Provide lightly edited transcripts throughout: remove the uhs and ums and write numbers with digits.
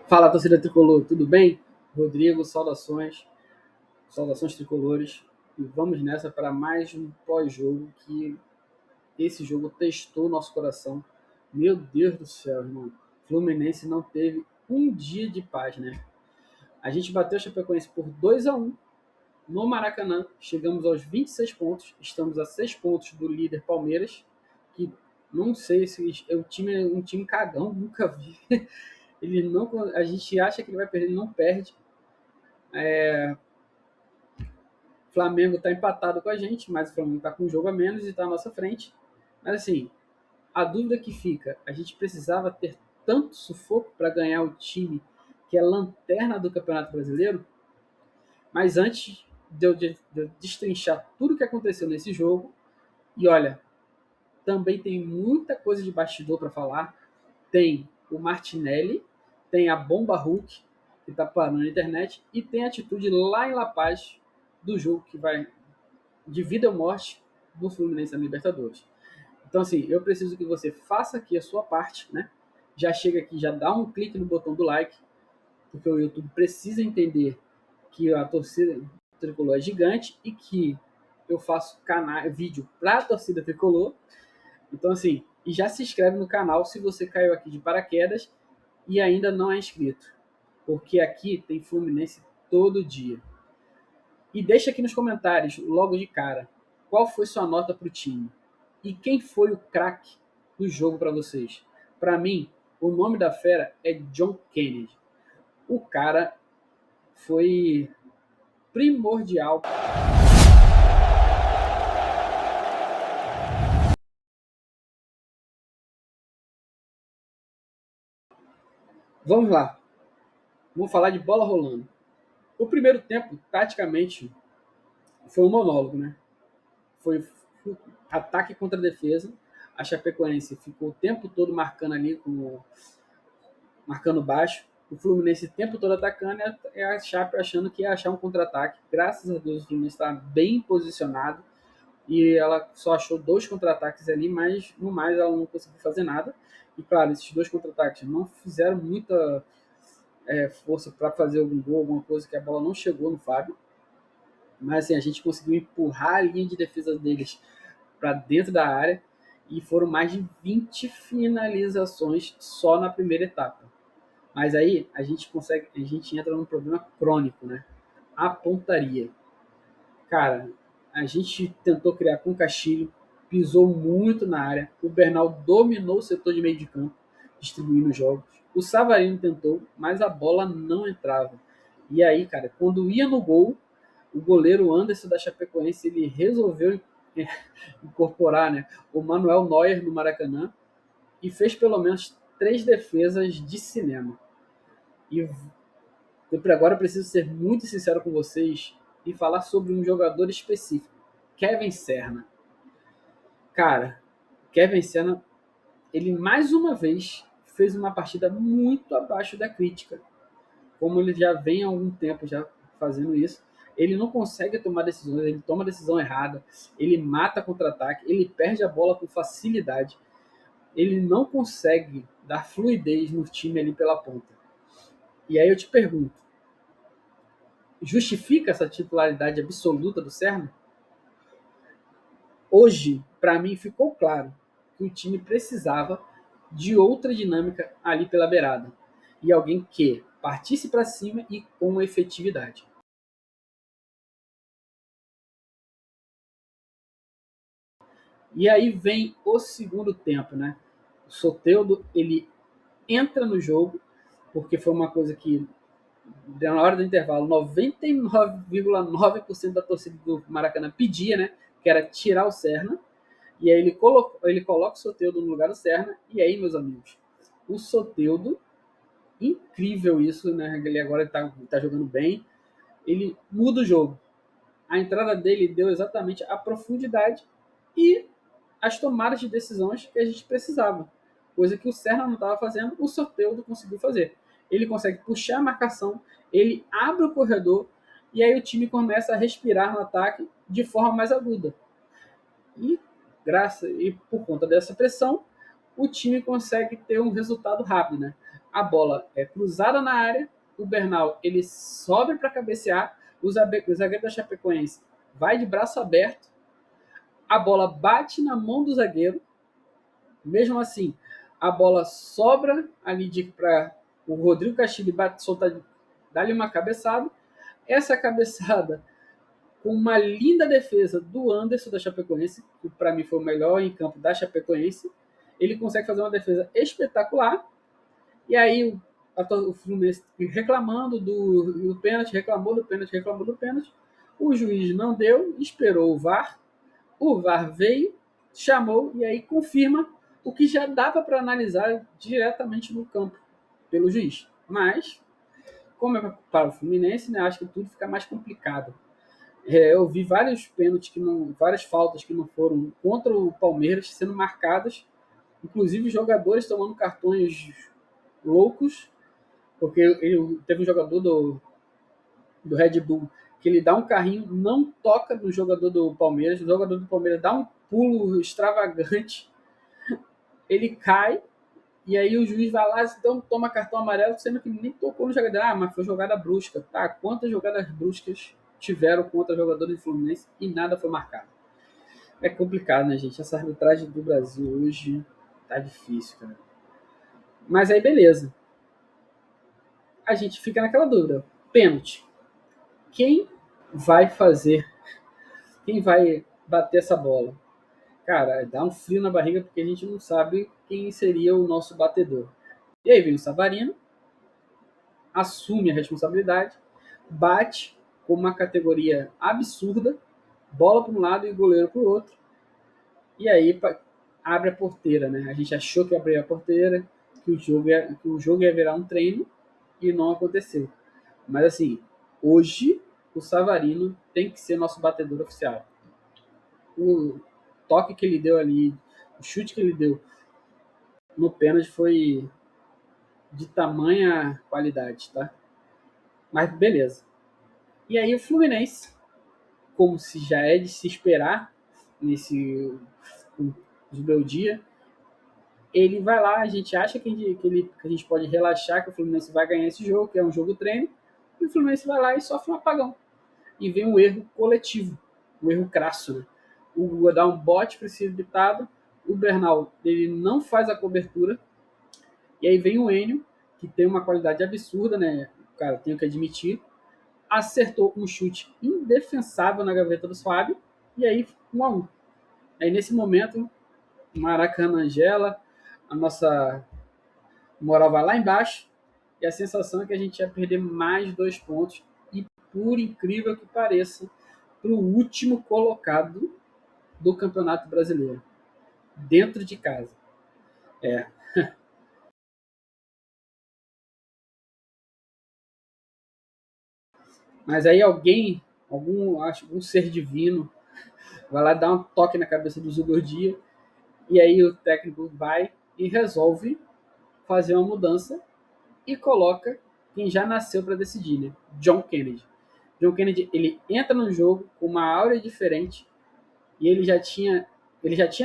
Fala, torcida tricolor, tudo bem? Rodrigo, saudações tricolores. E vamos nessa para mais um pós-jogo que esse jogo testou nosso coração. Meu Deus do céu, irmão. Fluminense não teve um dia de paz, né? A gente bateu a Chapecoense por 2-1 no Maracanã. Chegamos aos 26 pontos. Estamos a 6 pontos do líder Palmeiras, que não sei se é um time cagão, nunca vi. Ele não, a gente acha que ele vai perder, ele não perde. O Flamengo está empatado com a gente, mas o Flamengo está com um jogo a menos e está à nossa frente. Mas assim, a dúvida que fica, a gente precisava ter tanto sufoco para ganhar o time que é lanterna do Campeonato Brasileiro. Mas antes de eu destrinchar tudo o que aconteceu nesse jogo, e olha, também tem muita coisa de bastidor para falar. Tem o Martinelli, tem a Bomba Hulk, que está parando na internet, e tem a atitude lá em La Paz do jogo que vai de vida ou morte do Fluminense na Libertadores. Então, assim, eu preciso que você faça aqui a sua parte, né? Já chega aqui, já dá um clique no botão do like, porque o YouTube precisa entender que a torcida tricolor é gigante e que eu faço vídeo para a torcida tricolor. Então, assim, e já se inscreve no canal se você caiu aqui de paraquedas e ainda não é inscrito, porque aqui tem Fluminense todo dia. E deixa aqui nos comentários, logo de cara, qual foi sua nota para o time e quem foi o craque do jogo para vocês. Para mim, o nome da fera é John Kennedy. O cara foi primordial. Vamos lá, vamos falar de bola rolando. O primeiro tempo, taticamente, foi um monólogo, né? Foi ataque contra defesa. A Chapecoense ficou o tempo todo marcando ali, marcando baixo. O Fluminense o tempo todo atacando e a Chape achando que ia achar um contra-ataque. Graças a Deus o Fluminense está bem posicionado e ela só achou 2 contra-ataques ali, mas no mais ela não conseguiu fazer nada. E claro, esses 2 contra-ataques não fizeram muita força para fazer algum gol, alguma coisa que a bola não chegou no Fábio. Mas assim, a gente conseguiu empurrar a linha de defesa deles para dentro da área e foram mais de 20 finalizações só na primeira etapa. Mas aí a gente entra num problema crônico, né? A pontaria. Cara, a gente tentou criar com o Castilho, pisou muito na área, o Bernal dominou o setor de meio de campo, distribuindo os jogos. O Savarino tentou, mas a bola não entrava. E aí, cara, quando ia no gol, o goleiro Anderson da Chapecoense ele resolveu incorporar, né, o Manuel Neuer no Maracanã e fez pelo menos 3 defesas de cinema. E eu agora preciso ser muito sincero com vocês e falar sobre um jogador específico, Kevin Serna. Cara, Kevin Serna, ele mais uma vez fez uma partida muito abaixo da crítica, como ele já vem há algum tempo já fazendo isso. Ele não consegue tomar decisões, ele toma decisão errada, ele mata contra-ataque, ele perde a bola com facilidade, ele não consegue dar fluidez no time ali pela ponta. E aí eu te pergunto, justifica essa titularidade absoluta do Serna? Hoje, para mim, ficou claro que o time precisava de outra dinâmica ali pela beirada. E alguém que partisse para cima e com efetividade. E aí vem o segundo tempo, né? O Soteldo, ele entra no jogo, porque foi uma coisa que, na hora do intervalo, 99,9% da torcida do Maracanã pedia, né? Que era tirar o Serna. E aí ele coloca o Soteldo no lugar do Serna. E aí, meus amigos, o Soteldo, incrível isso, né? Ele agora tá jogando bem. Ele muda o jogo. A entrada dele deu exatamente a profundidade e as tomadas de decisões que a gente precisava. Coisa que o Serna não estava fazendo, o Soteldo conseguiu fazer. Ele consegue puxar a marcação, ele abre o corredor e aí o time começa a respirar no ataque de forma mais aguda. E por conta dessa pressão, o time consegue ter um resultado rápido, né? a bola é cruzada na área, o Bernal ele sobe para cabecear, o zagueiro da Chapecoense vai de braço aberto, a bola bate na mão do zagueiro, mesmo assim, a bola sobra ali para o Rodrigo Castilho soltar, dar-lhe uma cabeçada. Essa cabeçada, com uma linda defesa do Anderson da Chapecoense, que para mim foi o melhor em campo da Chapecoense, ele consegue fazer uma defesa espetacular. E aí o Fluminense reclamando do pênalti, reclamou do pênalti. O juiz não deu, esperou o VAR. O VAR veio, chamou e aí confirma o que já dava para analisar diretamente no campo pelo juiz. Mas, como é para o Fluminense, né, acho que tudo fica mais complicado. Eu vi vários pênaltis várias faltas que não foram contra o Palmeiras sendo marcadas, inclusive jogadores tomando cartões loucos, porque teve um jogador do Red Bull que ele dá um carrinho, não toca no jogador do Palmeiras, o jogador do Palmeiras dá um pulo extravagante, ele cai, e aí o juiz vai lá e então, toma cartão amarelo, sendo que nem tocou no jogador. Ah, mas foi jogada brusca. Tá, quantas jogadas bruscas tiveram contra jogadores do Fluminense e nada foi marcado? É complicado, né, gente? Essa arbitragem do Brasil hoje tá difícil, cara. Mas aí, beleza. A gente fica naquela dúvida. Pênalti. Quem vai fazer? Quem vai bater essa bola? Cara, dá um frio na barriga porque a gente não sabe quem seria o nosso batedor. E aí vem o Savarino, assume a responsabilidade, bate com uma categoria absurda, bola para um lado e goleiro para o outro. E aí abre a porteira, né? A gente achou que ia abrir a porteira, que o jogo ia virar um treino e não aconteceu. Mas assim, hoje o Savarino tem que ser nosso batedor oficial. O toque que ele deu ali, o chute que ele deu no pênalti foi de tamanha qualidade, tá? Mas beleza. E aí o Fluminense, como se já é de se esperar nesse dia, ele vai lá, a gente acha que a gente pode relaxar, que o Fluminense vai ganhar esse jogo, que é um jogo treino, e o Fluminense vai lá e sofre um apagão. E vem um erro coletivo, um erro crasso, né? O Guga dá um bote precipitado, o Bernal ele não faz a cobertura, e aí vem o Enio, que tem uma qualidade absurda, né? Cara, tenho que admitir, acertou um chute indefensável na gaveta do Fábio, e aí 1-1. Aí nesse momento, Maracanã gela, a nossa moral vai lá embaixo, e a sensação é que a gente ia perder mais 2 pontos, e por incrível que pareça, para o último colocado do Campeonato Brasileiro, dentro de casa. É. Mas aí algum ser divino, vai lá dar um toque na cabeça do Zugordia, e aí o técnico vai e resolve fazer uma mudança e coloca quem já nasceu para decidir, né? John Kennedy. John Kennedy ele entra no jogo com uma aura diferente e ele já tinha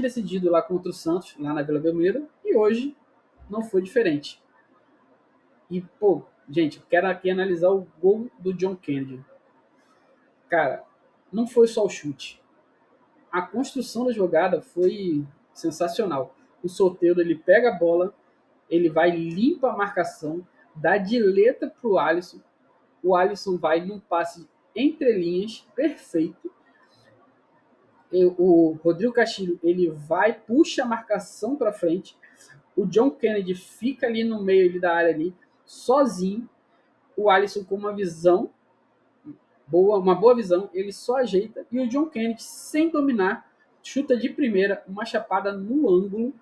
decidido lá contra o Santos, lá na Vila Belmiro, e hoje não foi diferente. E, pô, gente, eu quero aqui analisar o gol do John Kennedy. Cara, não foi só o chute. A construção da jogada foi sensacional. O Soteldo, ele pega a bola, ele vai, limpa a marcação, dá dileta pro Alisson. O Alisson vai num passe entre linhas, perfeito. O Rodrigo Castilho, ele vai, puxa a marcação para frente. O John Kennedy fica ali no meio ali da área ali, sozinho. O Alisson com uma visão boa, uma boa visão, ele só ajeita. E o John Kennedy, sem dominar, chuta de primeira, uma chapada no ângulo.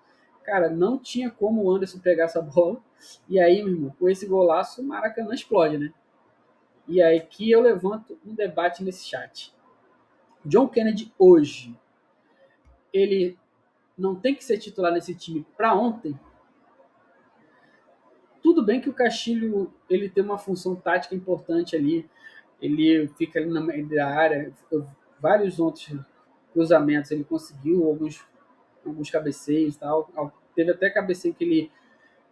Cara, não tinha como o Anderson pegar essa bola. E aí, meu irmão, com esse golaço, o Maracanã explode, né? E aí que eu levanto um debate nesse chat. John Kennedy hoje, ele não tem que ser titular nesse time para ontem. Tudo bem que o Castilho ele tem uma função tática importante ali, ele fica ali na meio da área, vários outros cruzamentos ele conseguiu, alguns cabeceios e tal. Teve até cabeceio que ele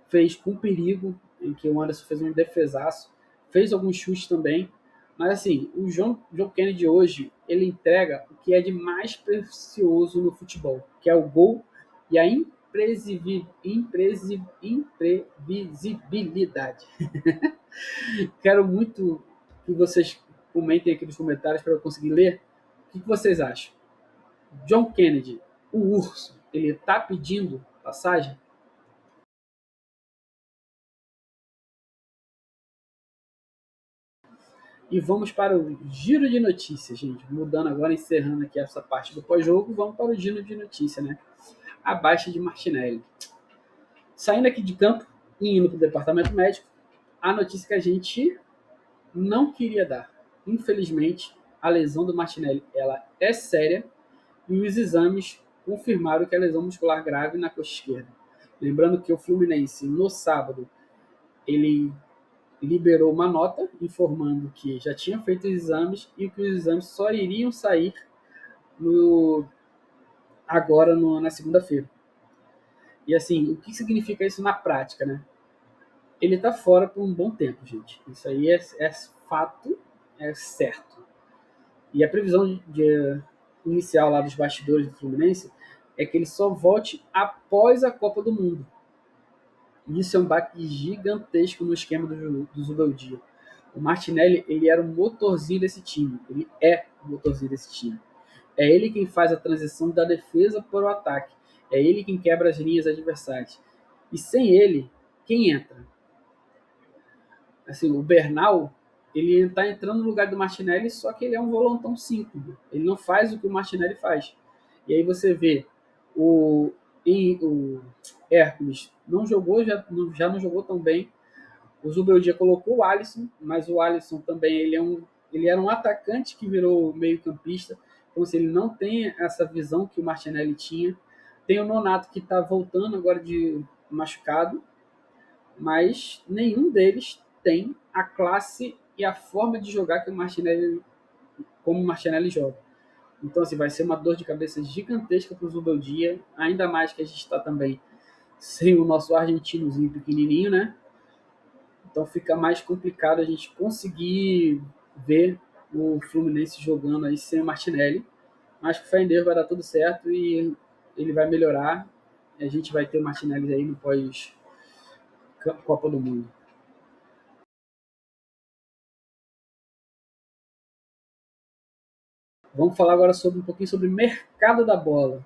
fez com perigo, em que o Anderson fez um defesaço, fez alguns chutes também, mas assim, o John Kennedy hoje, ele entrega o que é de mais precioso no futebol, que é o gol e a imprevisibilidade. Quero muito que vocês comentem aqui nos comentários para eu conseguir ler. O que vocês acham? John Kennedy, o urso, ele está pedindo passagem? E vamos para o giro de notícias, gente. Mudando agora, encerrando aqui essa parte do pós-jogo, vamos para o giro de notícias, né? A baixa de Martinelli. Saindo aqui de campo e indo para o departamento médico, a notícia que a gente não queria dar. Infelizmente, a lesão do Martinelli ela é séria e os exames confirmaram que é lesão muscular grave na coxa esquerda. Lembrando que o Fluminense, no sábado, ele liberou uma nota informando que já tinha feito os exames e que os exames só iriam sair no, agora na segunda-feira. E assim, o que significa isso na prática, né? Ele tá fora por um bom tempo, gente. Isso aí é fato, é certo. E a previsão inicial lá dos bastidores do Fluminense é que ele só volte após a Copa do Mundo. Isso é um baque gigantesco no esquema do Zubeldia. O Martinelli, ele era o motorzinho desse time. Ele é o motorzinho desse time. É ele quem faz a transição da defesa para o ataque. É ele quem quebra as linhas adversárias. E sem ele, quem entra? Assim, o Bernal, ele está entrando no lugar do Martinelli, só que ele é um volantão 5. Ele não faz o que o Martinelli faz. E aí você vê o Hércules não jogou, já não jogou tão bem. O Zubeldia colocou o Alisson, mas o Alisson também ele era um atacante que virou meio-campista. Então, se ele não tem essa visão que o Martinelli tinha. Tem o Nonato que está voltando agora de machucado, mas nenhum deles tem a classe e a forma de jogar que o Martinelli, como o Martinelli joga. Então, assim, vai ser uma dor de cabeça gigantesca para o Zubeldia, ainda mais que a gente está também sem o nosso argentinozinho pequenininho, né? Então fica mais complicado a gente conseguir ver o Fluminense jogando aí sem o Martinelli. Mas com fé em Deus vai dar tudo certo e ele vai melhorar. A gente vai ter o Martinelli aí no pós-Copa do Mundo. Vamos falar agora um pouquinho sobre o mercado da bola.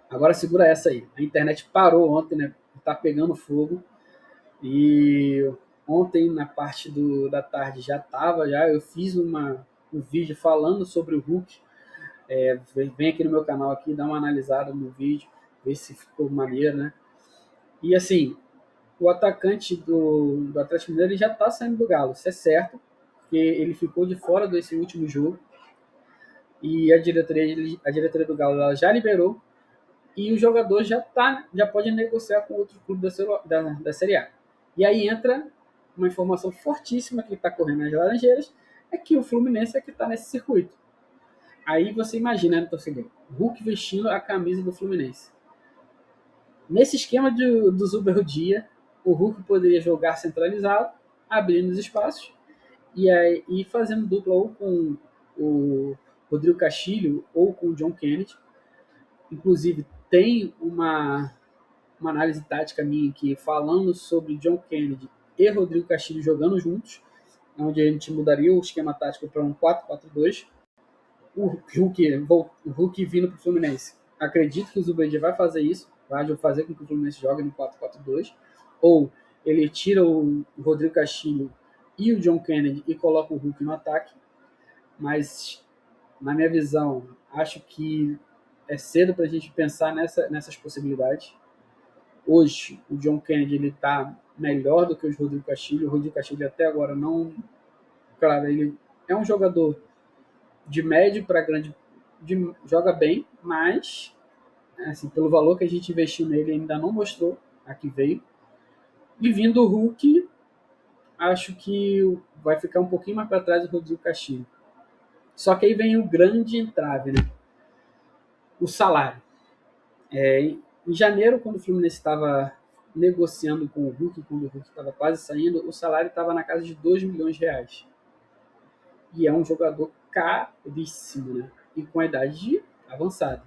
Agora segura essa aí. A internet parou ontem, né? Tá pegando fogo. E ontem, na parte da tarde, eu fiz um vídeo falando sobre o Hulk. Vem aqui no meu canal aqui, dá uma analisada no vídeo, ver se ficou maneiro, né? E assim, o atacante do Atlético Mineiro ele já tá saindo do Galo, isso é certo, porque ele ficou de fora desse último jogo e a diretoria do Galo ela já liberou e o jogador já pode negociar com outro clube da Série A. E aí entra uma informação fortíssima que está correndo nas Laranjeiras, é que o Fluminense é que está nesse circuito. Aí você imagina, né, torcedor? Hulk vestindo a camisa do Fluminense. Nesse esquema do Zubeldia, o Hulk poderia jogar centralizado, abrindo os espaços e fazendo dupla ou com o Rodrigo Castilho ou com o John Kennedy. Inclusive, tem uma análise tática minha aqui falando sobre John Kennedy e Rodrigo Castilho jogando juntos, onde a gente mudaria o esquema tático para um 4-4-2. O Hulk vindo para o Fluminense. Acredito que o Zubeldia vai fazer isso, vai fazer com que o Fluminense jogue no 4-4-2. Ou ele tira o Rodrigo Castilho e o John Kennedy e coloca o Hulk no ataque. Mas, na minha visão, acho que é cedo para a gente pensar nessas possibilidades. Hoje, o John Kennedy ele está melhor do que o Rodrigo Castilho. O Rodrigo Castilho até agora não... Claro, ele é um jogador de médio para grande, joga bem, mas assim, pelo valor que a gente investiu nele ainda não mostrou a que veio. E vindo o Hulk, acho que vai ficar um pouquinho mais para trás do Rodrigo Castilho. Só que aí vem o grande entrave, né? O salário. Em janeiro, quando o Fluminense estava negociando com o Hulk, quando o Hulk estava quase saindo, o salário estava na casa de 2 milhões de reais. E é um jogador caríssimo, né? E com a idade avançada.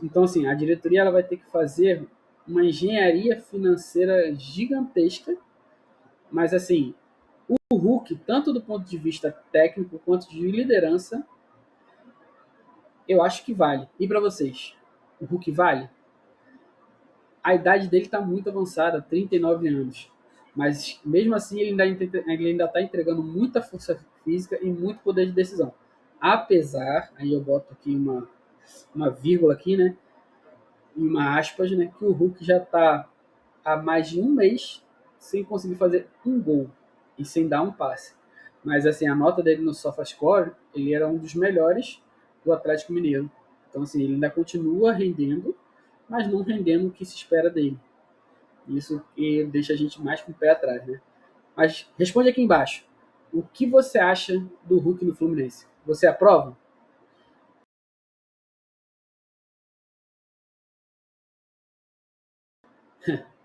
Então, assim, a diretoria ela vai ter que fazer uma engenharia financeira gigantesca, mas, assim, o Hulk, tanto do ponto de vista técnico quanto de liderança, eu acho que vale. E para vocês? O Hulk vale? A idade dele está muito avançada, 39 anos. Mas mesmo assim ele ainda está entregando muita força física e muito poder de decisão. Apesar, aí eu boto aqui uma vírgula aqui, né? E uma aspas, né? Que o Hulk já está há mais de um mês sem conseguir fazer um gol e sem dar um passe. Mas assim, a nota dele no SofaScore, ele era um dos melhores do Atlético Mineiro. Então assim, ele ainda continua rendendo, mas não rendendo o que se espera dele. Isso que deixa a gente mais com o pé atrás, né? Mas responde aqui embaixo. O que você acha do Hulk no Fluminense? Você aprova?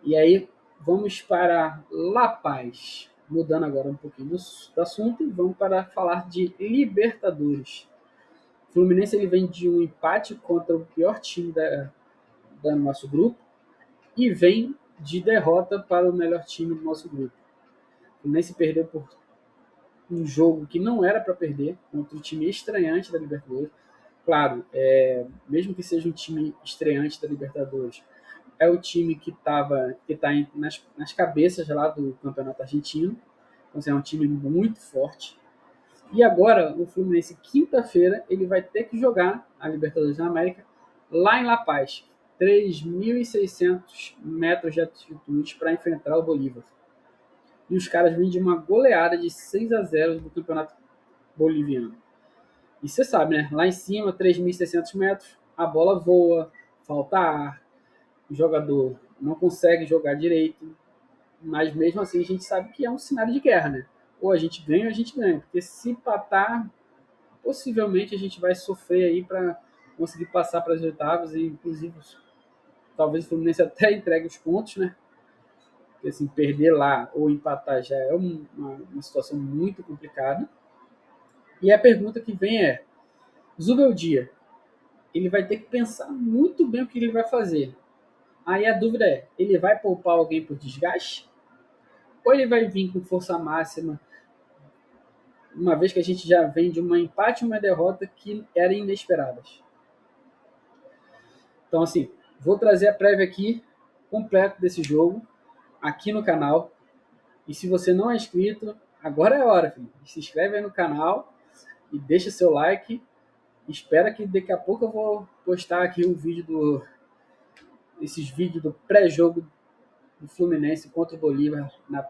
E aí, vamos para La Paz. Mudando agora um pouquinho do assunto, vamos para falar de Libertadores. O Fluminense ele vem de um empate contra o pior time do nosso grupo e vem de derrota para o melhor time do nosso grupo. O Fluminense perdeu por um jogo que não era para perder contra o time estreante da Libertadores. Claro, mesmo que seja um time estreante da Libertadores, é o time que está nas cabeças lá do campeonato argentino. Então, assim, é um time muito forte. E agora, o Fluminense, quinta-feira, ele vai ter que jogar a Libertadores da América lá em La Paz. 3.600 metros de altitude para enfrentar o Bolívar. E os caras vêm de uma goleada de 6-0 do campeonato boliviano. E você sabe, né? Lá em cima, 3.600 metros, a bola voa, falta ar, o jogador não consegue jogar direito, mas mesmo assim a gente sabe que é um cenário de guerra, né? Ou a gente ganha ou a gente ganha, porque se empatar, possivelmente a gente vai sofrer aí para conseguir passar para as oitavas e inclusive talvez o Fluminense até entregue os pontos, né? Porque assim, perder lá ou empatar já é uma situação muito complicada. E a pergunta que vem é: Zubeldia, ele vai ter que pensar muito bem o que ele vai fazer. Aí a dúvida é: ele vai poupar alguém por desgaste? Ou ele vai vir com força máxima, uma vez que a gente já vem de um empate e uma derrota que eram inesperadas? Então, assim, vou trazer a prévia aqui, completa desse jogo, aqui no canal. E se você não é inscrito, agora é a hora, filho. Se inscreve aí no canal e deixa seu like. Espera que daqui a pouco eu vou postar aqui um vídeo esses vídeos do pré-jogo do Fluminense contra o Bolívar na